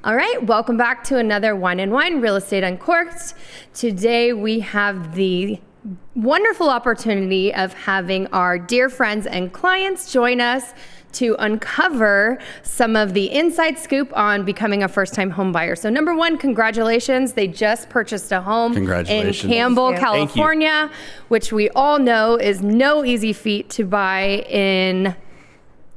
All right, welcome back to another Wine Whine, Real Estate Uncorked. Today we have the wonderful opportunity of having our dear friends and clients join us to uncover some of the inside scoop on becoming a first-time home buyer. So number one, congratulations. They just purchased a home in Campbell, California, which we all know is no easy feat to buy in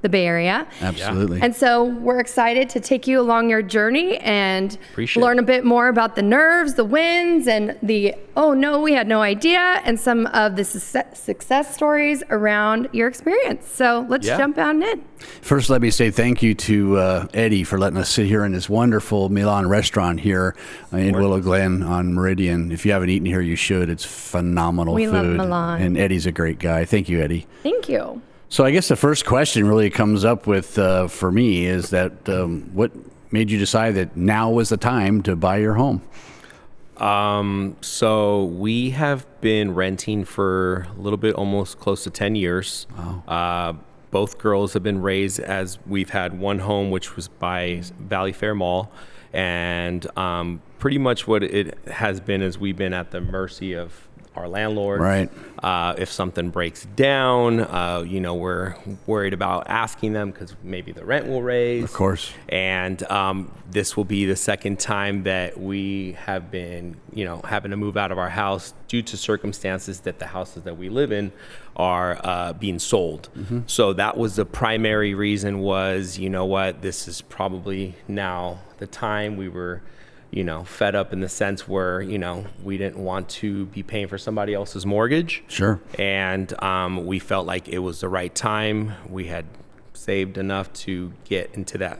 the Bay Area. Absolutely. And so we're excited to take you along your journey and learn a bit more about the nerves, the wins, and the, oh no, we had no idea, and some of the success stories around your experience. So let's jump on in. First, let me say thank you to Eddie for letting us sit here in this wonderful Milan restaurant here in Willow Glen on Meridian. If you haven't eaten here, you should. It's phenomenal food. We love Milan. And Eddie's a great guy. Thank you, Eddie. Thank you. So I guess the first question really comes up with, for me, is that what made you decide that now was the time to buy your home? So we have been renting for a little bit, almost close to 10 years. Wow. Both girls have been raised as we've had one home, which was by Valley Fair Mall. And pretty much what it has been is we've been at the mercy of our landlord. Right. If something breaks down, we're worried about asking them because maybe the rent will raise. Of course. And this will be the second time that we have been, having to move out of our house due to circumstances that the houses that we live in are being sold. Mm-hmm. So that was the primary reason was, this is probably now the time. We were fed up in the sense where, we didn't want to be paying for somebody else's mortgage. Sure. And we felt like it was the right time. We had saved enough to get into that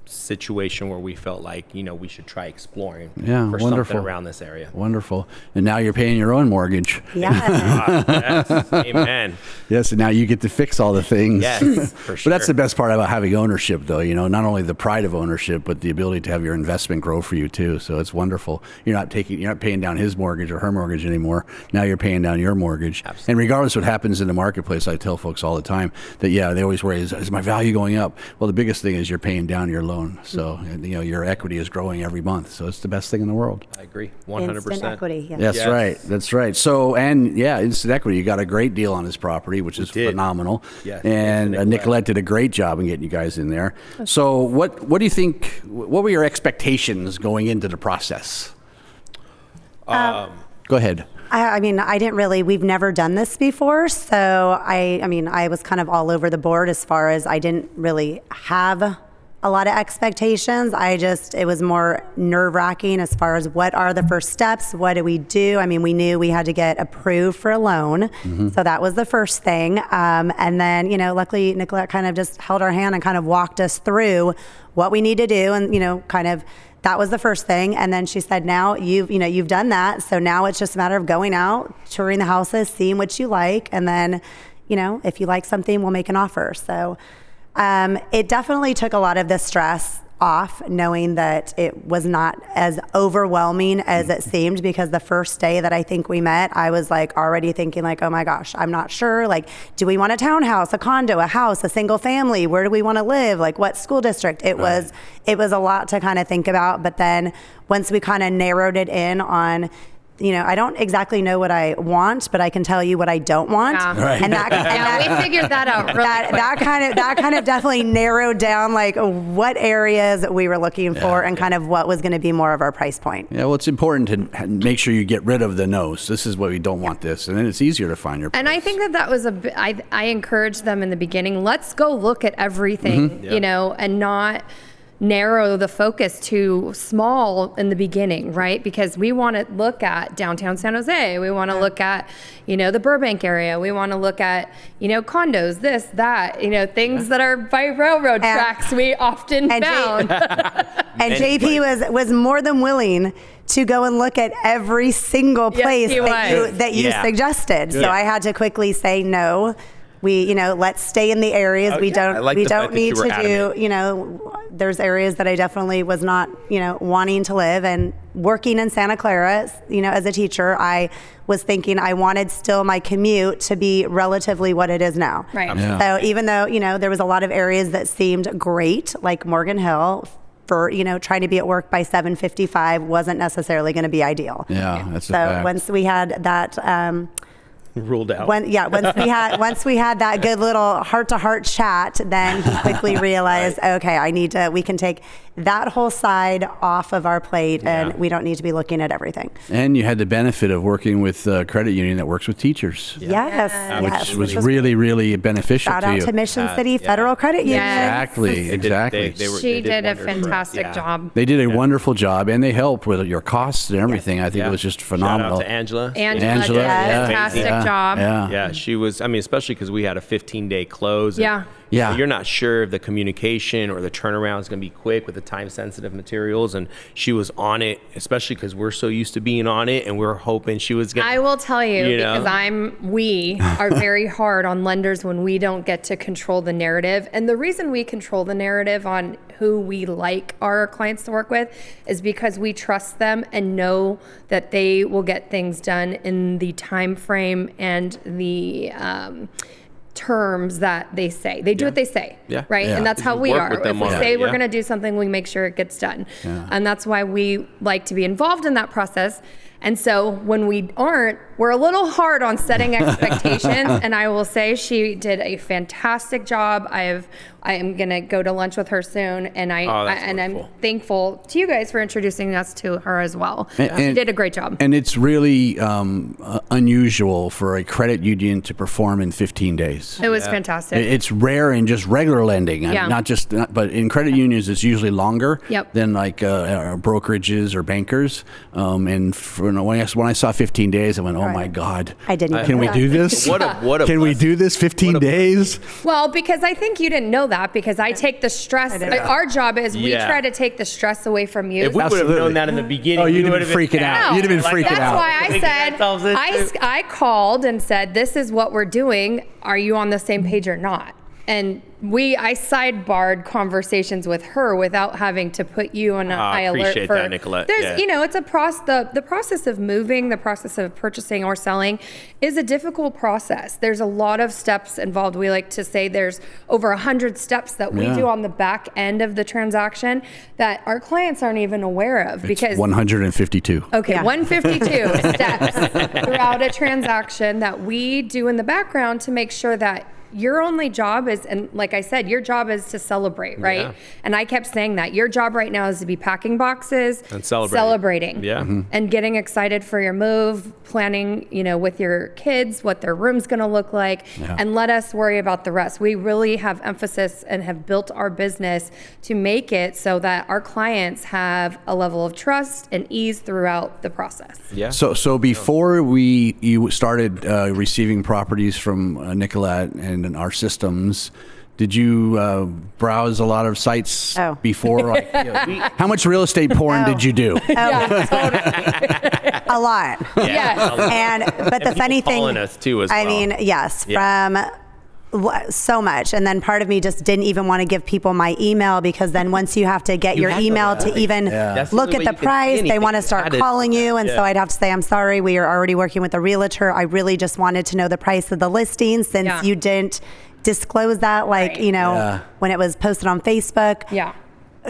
situation where we felt like, we should try exploring for something around this area. Wonderful. And now you're paying your own mortgage. Yeah. Yes. Amen. Yes, and now you get to fix all the things. Yes, for sure. But that's the best part about having ownership, though, not only the pride of ownership, but the ability to have your investment grow for you too. So it's wonderful. You're not paying down his mortgage or her mortgage anymore. Now you're paying down your mortgage. Absolutely. And regardless of what happens in the marketplace, I tell folks all the time that, they always worry, is my value going up? Well, the biggest thing is you're paying down your loan. So, your equity is growing every month. So it's the best thing in the world. I agree. 100%. Instant equity. Yeah. That's right. That's right. So, instant equity, you got a great deal on this property, which is phenomenal. Yes. And Nicolette did a great job in getting you guys in there. So what do you think, what were your expectations going into the process? Go ahead. I didn't really, we've never done this before. So I was kind of all over the board as far as I didn't really have a lot of expectations. It was more nerve-wracking as far as what are the first steps? What do we do? We knew we had to get approved for a loan. Mm-hmm. So that was the first thing. And then, luckily Nicolette kind of just held our hand and kind of walked us through what we need to do. And, that was the first thing. And then she said, now you've done that. So now it's just a matter of going out, touring the houses, seeing what you like. And then, if you like something, we'll make an offer. So it definitely took a lot of the stress off, knowing that it was not as overwhelming as it seemed, because the first day that I think we met, I was already thinking oh my gosh, I'm not sure. Do we want a townhouse, a condo, a house, a single family? Where do we want to live? What school district? It was a lot to kind of think about. But then once we kind of narrowed it in on, I don't exactly know what I want, but I can tell you what I don't want. Yeah. Right. And we figured that out really quick. That kind of definitely narrowed down what areas we were looking for and kind of what was going to be more of our price point. Yeah, well, it's important to make sure you get rid of the no's. This is what we don't want this. And then it's easier to find your place. And I think that was I encouraged them in the beginning, let's go look at everything, and not narrow the focus too small in the beginning, right? Because we want to look at downtown San Jose. We want to look at, the Burbank area. We want to look at, condos, this, that, things that are by railroad tracks we often found. And JP was more than willing to go and look at every single place that you suggested. So I had to quickly say no. We, let's stay in the areas. We don't need to do, there's areas that I definitely was not, wanting to live. And working in Santa Clara, as a teacher, I was thinking I wanted still my commute to be relatively what it is now. Right. Yeah. So even though, there was a lot of areas that seemed great, like Morgan Hill, for, trying to be at work by 7:55 wasn't necessarily going to be ideal. Yeah, that's a so fact. once we had that ruled out. once we had that good little heart-to-heart chat, then he quickly realized, okay, we can take that whole side off of our plate, and we don't need to be looking at everything. And you had the benefit of working with a credit union that works with teachers. Yes. Which was really, really beneficial Shout to out you. to Mission City Federal Credit Union. Exactly. She did a wonders for us. fantastic job. They did a wonderful job, and they helped with your costs and everything. I think it was just phenomenal. Shout out to Angela. Angela did a fantastic job. Yeah, she was, especially because we had a 15-day close. And, you're not sure if the communication or the turnaround is going to be quick with the time-sensitive materials. And she was on it, especially because we're so used to being on it, and we're hoping she was going to. I will tell you, because we are very hard on lenders when we don't get to control the narrative. And the reason we control the narrative on who we like our clients to work with is because we trust them and know that they will get things done in the time frame and the terms that they say. They do what they say, right? And that's how we are. If we say we're going to do something, we make sure it gets done. And that's why we like to be involved in that process. And so when we aren't, we're a little hard on setting expectations. And I will say she did a fantastic job. I am going to go to lunch with her soon. And I'm thankful to you guys for introducing us to her as well. She did a great job. And it's really unusual for a credit union to perform in 15 days. It was fantastic. It's rare in just regular lending, but in credit unions, it's usually longer than like brokerages or bankers. And when I saw 15 days, I went, "Oh my God! I didn't. Can we do this? Can we do this? 15 days?" Well, because I think you didn't know that, because I take the stress. Our job is we try to take the stress away from you. If we would have known that in the beginning, you'd have been freaking out. You'd have been freaking out. That's why I said I called and said, "This is what we're doing. Are you on the same page or not?" And I sidebarred conversations with her without having to put you on a high alert. Appreciate that, Nicolette. There's, it's a process. The process of moving, the process of purchasing or selling, is a difficult process. There's a lot of steps involved. We like to say there's over 100 steps that we do on the back end of the transaction that our clients aren't even aware of. Because 152. Okay, 152 steps throughout a transaction that we do in the background to make sure that your only job is, and like I said, your job is to celebrate, right? Yeah. And I kept saying that. Your job right now is to be packing boxes and celebrating. Yeah. Mm-hmm. And getting excited for your move, planning, with your kids, what their room's going to look like, and let us worry about the rest. We really have emphasis and have built our business to make it so that our clients have a level of trust and ease throughout the process. Yeah. So before you started receiving properties from Nicolette and our systems, did you browse a lot of sites before? How much real estate porn did you do? Yeah, totally. A lot. But the funny thing, calling us too as well. Yes, from so much. And then part of me just didn't even want to give people my email, because then once you have to get your email to even look at the price, they want to start calling you. And so I'd have to say, I'm sorry, we are already working with a realtor. I really just wanted to know the price of the listing, since you didn't disclose that, when it was posted on Facebook. Yeah.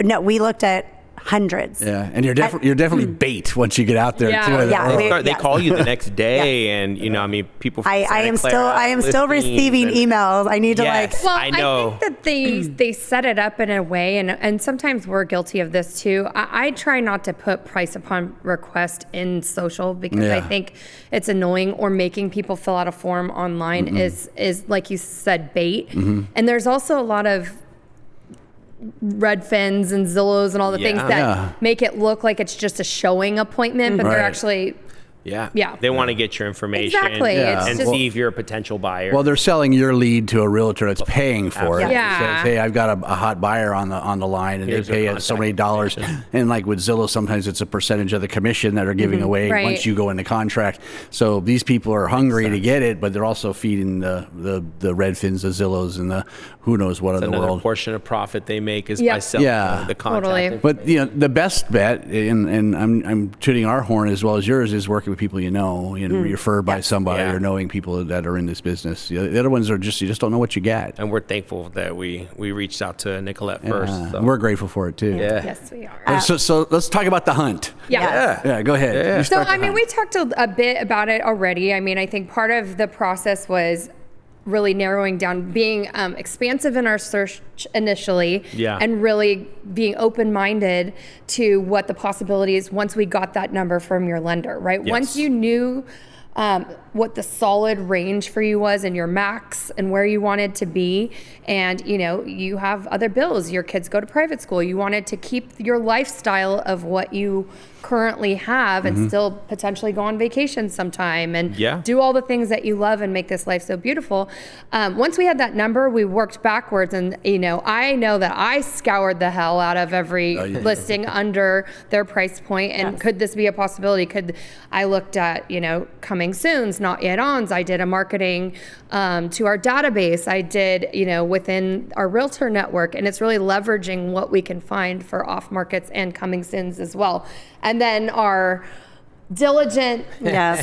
No, we looked at hundreds. Yeah, and you're definitely bait once you get out there too. They call you the next day, and people. I am still receiving emails. I need to Well, I know. I think that they set it up in a way, and sometimes we're guilty of this too. I try not to put price upon request in social, because I think it's annoying, or making people fill out a form online is like you said, bait. And there's also a lot of Redfins and Zillows and all the things that make it look like it's just a showing appointment, but they're actually they want to get your information and see if you're a potential buyer. Well, they're selling your lead to a realtor that's paying for it. Says, hey, I've got a hot buyer on the line, and they pay us so many dollars. And like with Zillow, sometimes it's a percentage of the commission that are giving away once you go into contract. So these people are hungry to get it, but they're also feeding the Redfins, the Zillows, and the who knows what in the world. Another portion of profit they make is by selling the contract. Totally. But the best bet, and I'm tooting our horn as well as yours, is working with people you know, referred by somebody or knowing people that are in this business. The other ones are you just don't know what you get. And we're thankful that we reached out to Nicolette first. So. We're grateful for it too. Yeah. Yes, we are. So let's talk about the hunt. Yeah. Go ahead. Yeah. You So, start the I mean, hunt. we talked a bit about it already. I mean, I think part of the process was really narrowing down, being expansive in our search initially, and really being open-minded to what the possibility is once we got that number from your lender, right? Yes. Once you knew what the solid range for you was and your max and where you wanted to be, and you have other bills, your kids go to private school, you wanted to keep your lifestyle of what you currently have and still potentially go on vacation sometime and do all the things that you love and make this life so beautiful. Once we had that number, we worked backwards, and I know that I scoured the hell out of every listing under their price point, and could this be a possibility? I looked at coming soon's, not yet on's. I did a marketing to our database. I did within our realtor network, and it's really leveraging what we can find for off markets and coming soon's as well. And then our diligent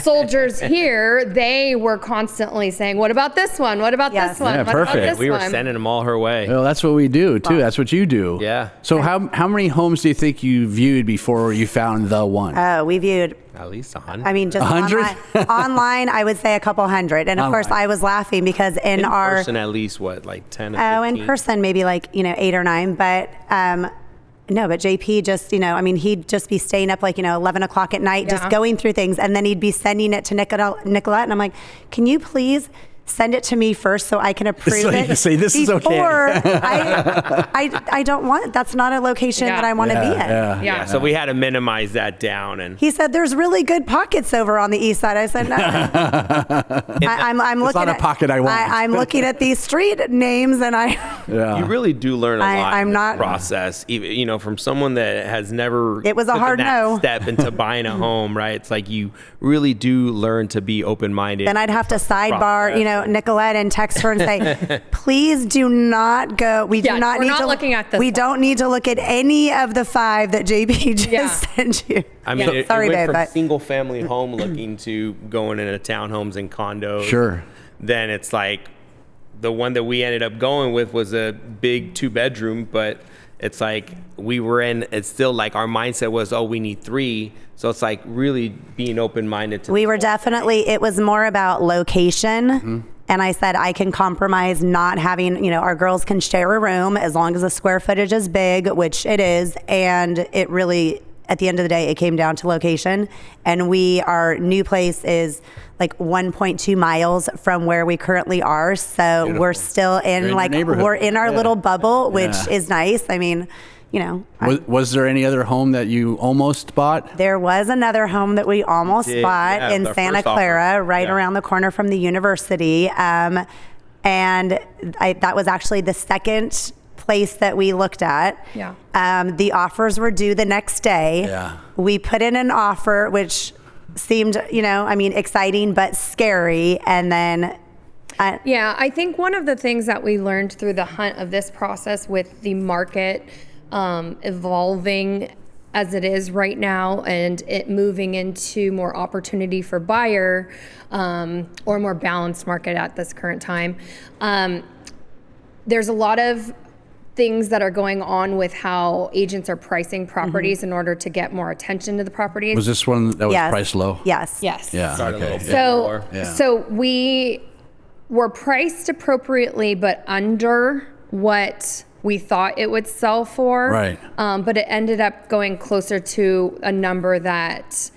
soldiers here, they were constantly saying, what about this one? What about this one? Yeah, what perfect. about this We were one? sending them all her way. Well, that's what we do too. That's what you do. Yeah. So how many homes do you think you viewed before you found the one? We viewed At least 100. I mean, just 100? online, I would say a couple hundred. And of course, I was laughing because in our person, at least like 10 or 15? Oh, in person, maybe like 8 or 9. But no, but JP just he'd just be staying up like 11 o'clock at night, just going through things, and then he'd be sending it to Nicolette, and I'm like, can you please send it to me first so I can approve So you it. can say, this is okay. I don't want, that's not a location that I want to be in. Yeah. So we had to minimize that down. And he said, there's really good pockets over on the east side. I said, no. I'm looking not a pocket I want. I'm looking at these street names and you really do learn a lot I'm in not- this process, even, from someone that has never It was a taken hard that no. step into buying a home, right? It's like you really do learn to be open-minded. Then I'd have to sidebar, Nicolette, and text her and say, please do not go. We do not we're need not to looking at this We one. don't need to look at any of the 5 that JP just sent you. I mean, it Sorry, went babe, from but single-family home looking to going into townhomes and condos. Sure. Then it's like the one that we ended up going with was a big 2-bedroom, but it's like it's still like our mindset was, we need 3. So it's like really being open-minded to we were definitely, it was more about location. Mm-hmm. And I said, I can compromise not having, our girls can share a room as long as the square footage is big, which it is. And it really, at the end of the day, it came down to location. And our new place is like 1.2 miles from where we currently are. So Beautiful. We're still in we're in our little bubble, which is nice. I mean, was there any other home that you almost bought? There was another home that we almost bought in our Santa first offer. Clara, right around the corner from the university. And that was actually the second place that we looked at. Yeah. The offers were due the next day. Yeah. We put in an offer, which seemed, exciting but scary. And then I think one of the things that we learned through the hunt of this process with the market evolving as it is right now and it moving into more opportunity for buyer or more balanced market at this current time, there's a lot of things that are going on with how agents are pricing properties in order to get more attention to the properties. Was this one that was Yes. priced low? Yes. Yeah. Start a little bit So, more. so we were priced appropriately, but under what we thought it would sell for. Right. But it ended up going closer to a number that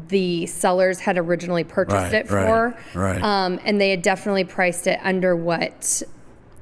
the sellers had originally purchased it for. Right. And they had definitely priced it under what.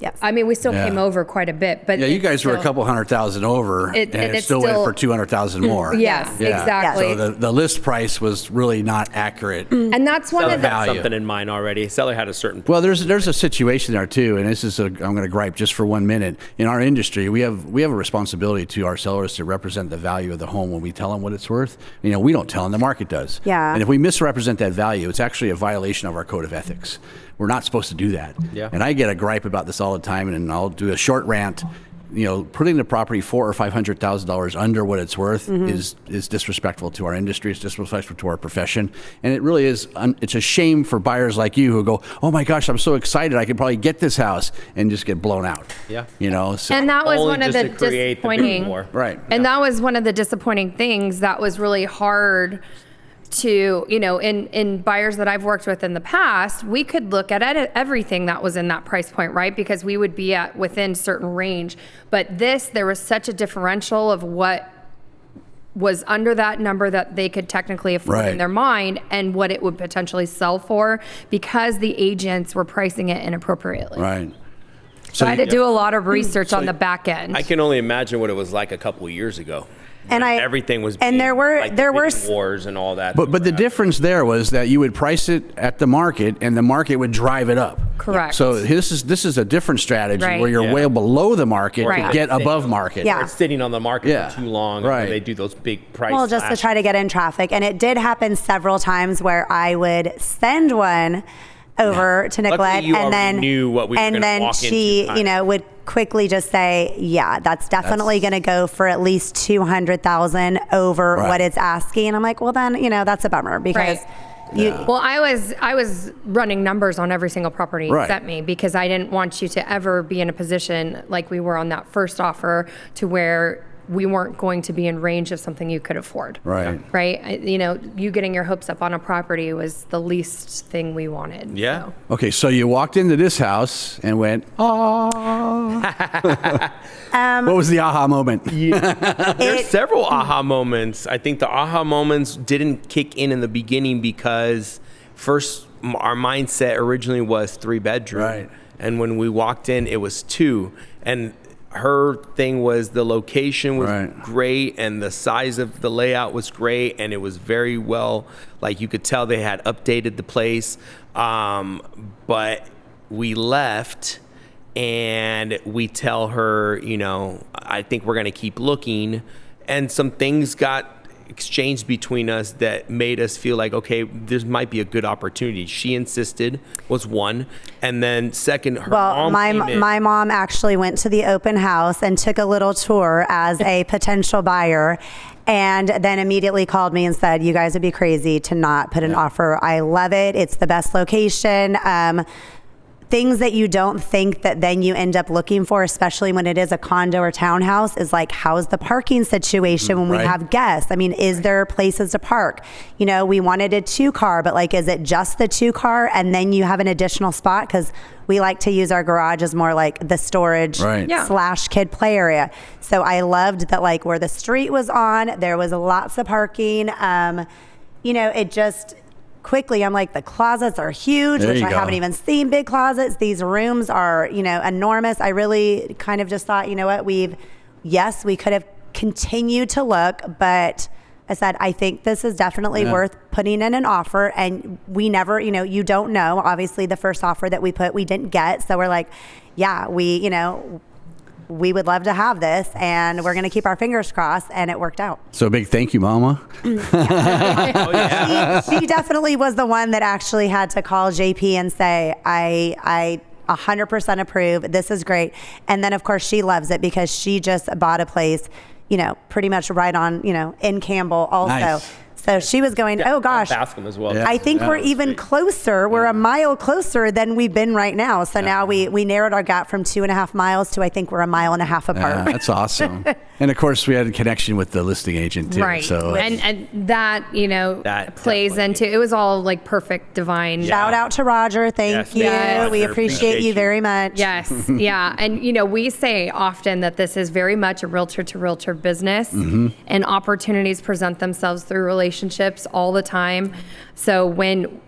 Yes. I mean, we still came over quite a bit, but you guys were a still- couple $100,000 over, and it it's still went still- for $200,000 more. Yes, exactly. So the list price was really not accurate. And that's one Seller of the. had value. something in mind already. Seller had a certain. Well, there's a situation there too, and this is I'm going to gripe just for 1 minute. In our industry, we have a responsibility to our sellers to represent the value of the home when we tell them what it's worth. We don't tell them, the market does. Yeah. And if we misrepresent that value, it's actually a violation of our code of ethics. We're not supposed to do that. Yeah. And I get a gripe about this all the time, and I'll do a short rant. putting the property $400,000 or $500,000 under what it's worth is disrespectful to our industry. It's disrespectful to our profession, and it really is. It's a shame for buyers like you who go, "Oh my gosh, I'm so excited! I could probably get this house," and just get blown out. Yeah, So, and that was one of the disappointing. Right. And that was one of the disappointing things that was really hard to, in buyers that I've worked with in the past, we could look at everything that was in that price point, right? Because we would be at within certain range. But there was such a differential of what was under that number that they could technically afford in their mind and what it would potentially sell for because the agents were pricing it inappropriately. Right. So I had to do a lot of research on the back end. I can only imagine what it was like a couple of years ago. And everything was and there were wars and all that. But the difference there was that you would price it at the market, and the market would drive it up. Correct. So this is a different strategy where you're way below the market to get above market. Yeah. Or it's sitting on the market for too long. Right. And they do those big price. Well, just to try to get in traffic, and it did happen several times where I would send one over to Nicolette, you and then knew what we were and then walk she, into, would quickly just say, "Yeah, that's definitely going to go for at least 200,000 over what it's asking." And I'm like, "Well, then, that's a bummer because." Well, I was running numbers on every single property you sent me because I didn't want you to ever be in a position like we were on that first offer to where we weren't going to be in range of something you could afford. Right. Right. You getting your hopes up on a property was the least thing we wanted. Yeah. So. Okay, so you walked into this house and went, "Oh." What was the aha moment? There's several aha moments. I think the aha moments didn't kick in the beginning because first our mindset originally was 3-bedroom. Right. And when we walked in, it was 2. And her thing was the location was great and the size of the layout was great and it was very well, like you could tell they had updated the place. But we left and we tell her, I think we're going to keep looking, and some things got exchanged between us that made us feel like, okay, this might be a good opportunity. She insisted, was one, and then second, her mom came in. My mom actually went to the open house and took a little tour as a potential buyer, and then immediately called me and said, "You guys would be crazy to not put an offer. I love it. It's the best location." Things that you don't think that then you end up looking for, especially when it is a condo or townhouse, is like, how's the parking situation when we have guests? I mean, is there places to park? We wanted a 2-car, but like, is it just the 2-car and then you have an additional spot? Because we like to use our garage as more like the storage / kid play area. So I loved that, like, where the street was on, there was lots of parking. It just... Quickly, I'm like, the closets are huge, which I haven't even seen big closets. These rooms are, enormous. I really kind of just thought, what, we could have continued to look, but I said, I think this is definitely worth putting in an offer. And we never, you don't know. Obviously, the first offer that we put, we didn't get. So we're like, we would love to have this, and we're going to keep our fingers crossed, and it worked out. So a big thank you, Mama. She definitely was the one that actually had to call JP and say, I 100% approve. This is great. And then, of course, she loves it because she just bought a place, pretty much right on, in Campbell also. Nice. So she was going, oh gosh, Bascom as well. I think we're even closer. We're a mile closer than we've been right now. So now we narrowed our gap from 2.5 miles to, I think we're 1.5 miles apart. That's awesome. And of course, we had a connection with the listing agent too. Right. So and that, that plays into, it was all like perfect, divine. Shout out to Roger. Thank you. Roger, We appreciate you very much. Yes. Yeah. And, we say often that this is very much a realtor to realtor business, and opportunities present themselves through relationships all the time. So when,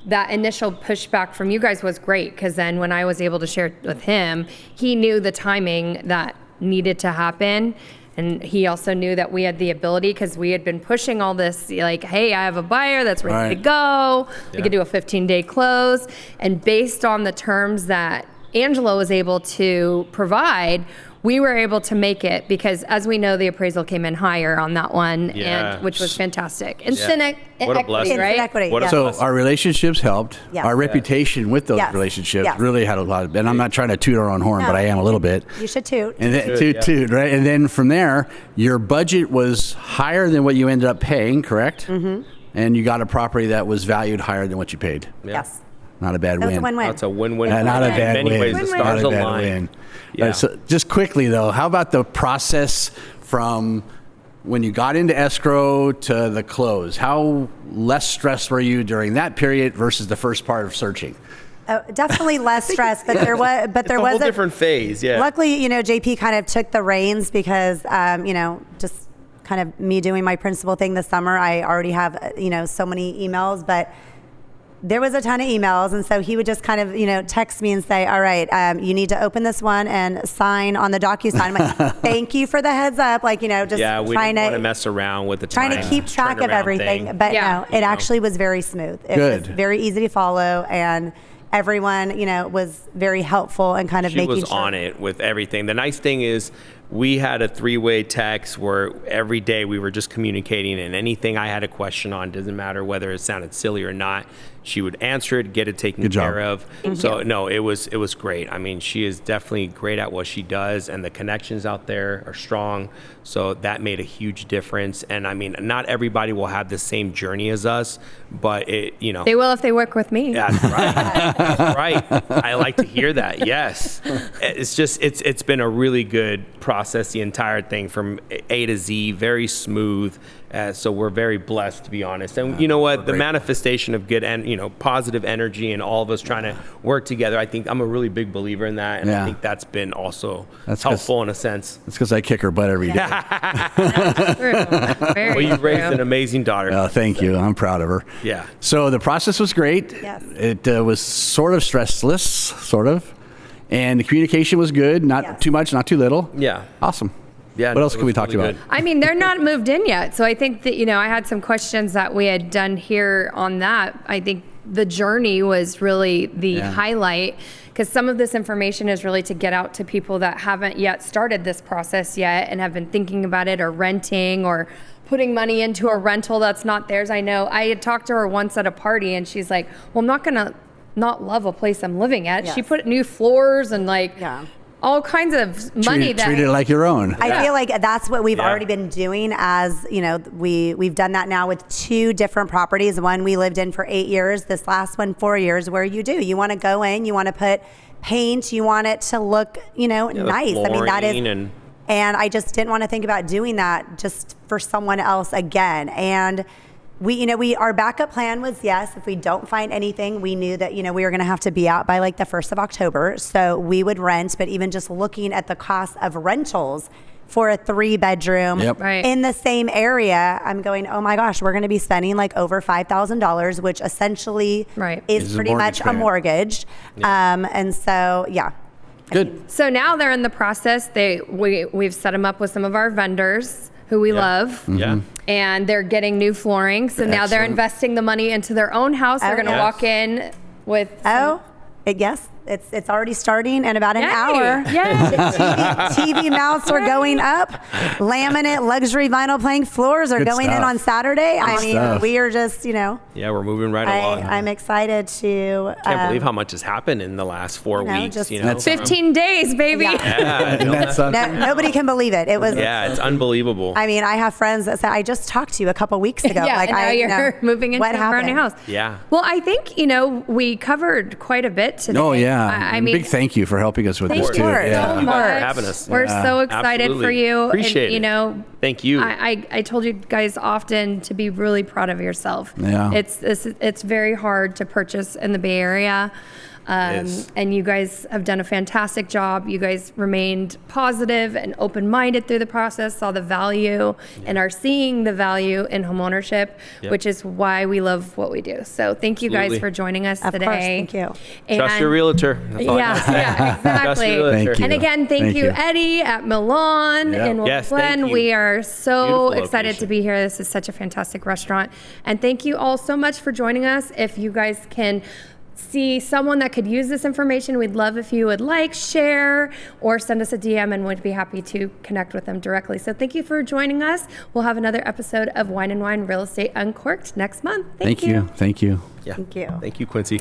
that initial pushback from you guys was great, because then when I was able to share it with him, he knew the timing that needed to happen. And he also knew that we had the ability, because we had been pushing all this, like, hey, I have a buyer that's ready to go. We could do a 15-day close. And based on the terms that Angela was able to provide, we were able to make it because, as we know, the appraisal came in higher on that one, and which was fantastic. Instant What a equity, blessing. right? Equity, What a yes. So our relationships helped. Yes. Our reputation with those Yes. relationships Yes. really had a lot of, and I'm not trying to toot our own horn, No. but I am a little bit. You should toot. And then Good, toot, right? And then from there, your budget was higher than what you ended up paying, correct? Mm-hmm. And you got a property that was valued higher than what you paid. Yes. Not a bad That was win. a win-win. That's a win-win. Not a In bad many win. ways, the Win-win. stars Not a bad align. win. Yeah. So just quickly though, how about the process from when you got into escrow to the close? How less stressed were you during that period versus the first part of searching? Definitely less stress, but there was It's a whole different phase. Yeah. Luckily, JP kind of took the reins because, just kind of me doing my principal thing this summer. I already have, so many emails, but there was a ton of emails. And so he would just kind of, text me and say, all right, you need to open this one and sign on the DocuSign. I'm like, thank you for the heads up. Like, just Yeah, we trying didn't want to to mess around with the trying to keep track of turnaround everything. thing. But Yeah. no, it actually was very smooth. It Good. was very easy to follow, and everyone, was very helpful and kind of She making was sure. on it with everything. The nice thing is we had a 3-way text where every day we were just communicating, and anything I had a question on, doesn't matter whether it sounded silly or not, she would answer it, get it taken Good job. care of. So no, it was great. I mean, she is definitely great at what she does, and the connections out there are strong. So that made a huge difference. And I mean, not everybody will have the same journey as us, but They will if they work with me. That's right. That's right. I like to hear that. Yes. It's been a really good process, the entire thing from A to Z, very smooth. So we're very blessed, to be honest. And you know what? The manifestation of good and positive energy and all of us trying to work together. I think I'm a really big believer in that, and Yeah. I think that's been also That's helpful in a sense. That's because I kick her butt every day. True. Very Well, you raised true. an amazing daughter. Oh, thank you. I'm proud of her. Yeah. So the process was great. Yes. It was sort of stressless, sort of. And the communication was good. Not Yes. too much, not too little. Yeah. Awesome. Yeah. What else it can we was talk really about? good. I mean, they're not moved in yet. So I think that, I had some questions that we had done here on that. I think the journey was really the highlight, because some of this information is really to get out to people that haven't yet started this process yet and have been thinking about it, or renting, or putting money into a rental that's not theirs. I know I had talked to her once at a party, and she's like, well, I'm not going to not love a place I'm living at. Yes. She put new floors and Yeah. all kinds of money Treat it like your own. I feel like that's what we've Yeah. already been doing, as we've done that now with 2 different properties. One we lived in for 8 years, this last one 4 years, where you want to go in, you want to put paint, you want it to look nice. I mean, that is Flooring and I just didn't want to think about doing that just for someone else again. And our backup plan was, yes, if we don't find anything, we knew that, we were going to have to be out by like the 1st of October. So we would rent, but even just looking at the cost of rentals for a 3-bedroom Yep. Right. in the same area, I'm going, oh my gosh, we're going to be spending like over $5,000, which essentially Right. is Is a pretty mortgage much a payment. mortgage. And so, yeah. Good. So now they're in the process. We've set them up with some of our vendors who we love. Yeah. And they're getting new flooring. So now they're Excellent. investing the money into their own house. They're Oh, going to yes. walk in with Yes, it's already starting in about an Yay. hour. Yeah. TV mounts are going up. Laminate luxury vinyl plank floors are Good going in stuff. on Saturday. I mean, stuff. we are just, Yeah, we're moving right along. I'm excited to. Can't believe how much has happened in the last 4 weeks. just- That's- 15 days, baby. Yeah. Yeah, And that's Nobody can believe it. It was. yeah, it's unbelievable. I mean, I have friends that said, I just talked to you a couple weeks ago. Yeah, like, and now you're moving into what a brand new happened? house. Yeah. Well, I think, we covered quite a bit today. Oh, yeah. I And mean, big thank you for helping us with thank this, you too. course. so Yeah. You guys much. for having us. We're Yeah. so excited Absolutely. for you. Appreciate and, it. Thank you. I told you guys often to be really proud of yourself. Yeah. It's very hard to purchase in the Bay Area. is. And you guys have done a fantastic job. You guys remained positive and open-minded through the process, saw the value, and are seeing the value in homeownership, Yep. which is why we love what we do. So thank you Absolutely. guys for joining us Of today. course, thank you. Trust And- your realtor. That's all I gotta say. Yeah, Trust exactly. your realtor. Thank you. And again, thank you, Eddie at Milan Yeah. in Yes, Glen. thank you. We are so Beautiful excited location. to be here. This is such a fantastic restaurant. And thank you all so much for joining us. If you guys can see someone that could use this information, we'd love if you would like, share, or send us a DM, and we'd be happy to connect with them directly. So thank you for joining us. We'll have another episode of Wine and Wine Real Estate Uncorked next month. Thank you. Thank you. Yeah. Thank you. Thank you, Quincy.